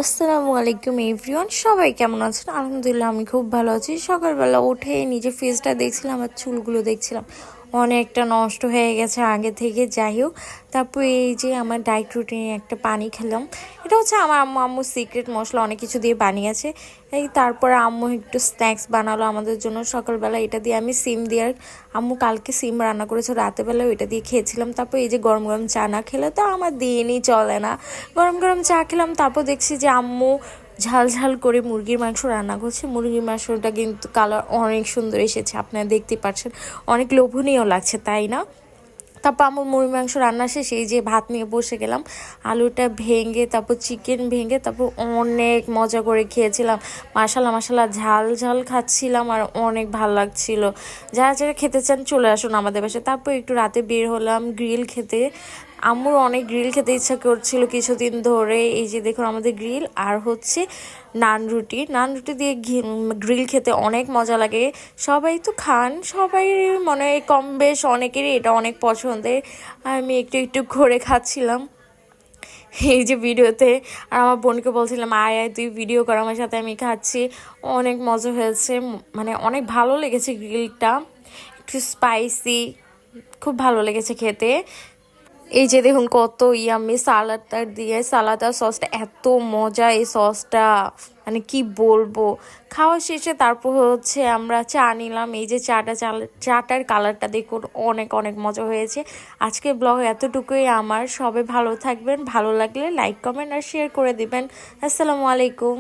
আসসালামু আলাইকুম এভরিওয়ান, সবাই কেমন আছেন? আলহামদুলিল্লাহ আমি খুব ভালো আছি। সকালবেলা উঠে নিজে ফেসটা দেখছিলাম আর চুলগুলো দেখছিলাম, অনেকটা নষ্ট হয়ে গেছে আগে থেকে। যাই হোক, তারপর এই যে আমার ডায়েট রুটিনে একটা পানি খেলাম। এটা হচ্ছে আমার আম্মু সিক্রেট মশলা অনেক কিছু দিয়ে বানিয়েছে। এই তারপরে আম্মু একটু স্ন্যাক্স বানালো আমাদের জন্য সকালবেলা। এটা দিয়ে আমি সিম দিয়ে, আম্মু কালকে সিম রান্না করেছে রাতেবেলা, ওইটা দিয়ে খেয়েছিলাম। তারপর এই যে গরম গরম চা না খেলে তো আমার দিনই চলে না। গরম গরম চা খেলাম, তারপর দেখছি যে আম্মু ঝাল ঝাল করে মুরগির মাংস রান্না করছে। মুরগির মাংসটা কিন্তু কালার অনেক সুন্দর এসেছে, আপনারা দেখতে পাচ্ছেন, অনেক লোভনীয় লাগছে, তাই না? তারপর আমার মুরগির মাংস রান্না শেষে এই যে ভাত নিয়ে বসে গেলাম। আলুটা ভেঙে তারপর চিকেন ভেঙে তারপর অনেক মজা করে খেয়েছিলাম। মাশাল্লাহ মাশাল্লাহ, ঝাল ঝাল খাচ্ছিলাম আর অনেক ভাল লাগছিল। যারা যারা খেতে চান চলে আসুন আমাদের বাসায়। তারপর একটু রাতে বের হলাম গ্রিল খেতে। আম্মুর অনেক গ্রিল খেতে ইচ্ছা করছিল কিছুদিন ধরে। এই যে দেখুন আমাদের গ্রিল আর হচ্ছে নান রুটি দিয়ে গ্রিল খেতে অনেক মজা লাগে। সবাই তো খান, সবাই মনে হয় কম বেশ অনেকেরই এটা অনেক পছন্দের। আমি একটু একটু করে খাচ্ছিলাম এই যে ভিডিওতে। আর আমার বোনকে বলছিলাম আয় আয় তুই ভিডিও কর আমার সাথে, আমি খাচ্ছি। অনেক মজা হয়েছে, মানে অনেক ভালো লেগেছে গ্রিলটা, একটু স্পাইসি, খুব ভালো লেগেছে খেতে। এই যে দেখুন কত ইয়াম্মি সালাডটা দিয়ে, সালাদ আর সসটা এত মজা, এই সসটা মানে কি বলবো। খাওয়া শেষে তারপর হচ্ছে আমরা চা নিলাম। এই যে চাটার কালারটা দেখুন, অনেক অনেক মজা হয়েছে। আজকে ব্লগ এতটুকুই আমার। সবাই ভালো থাকবেন, ভালো লাগলে লাইক কমেন্ট আর শেয়ার করে দিবেন। আসসালামু আলাইকুম।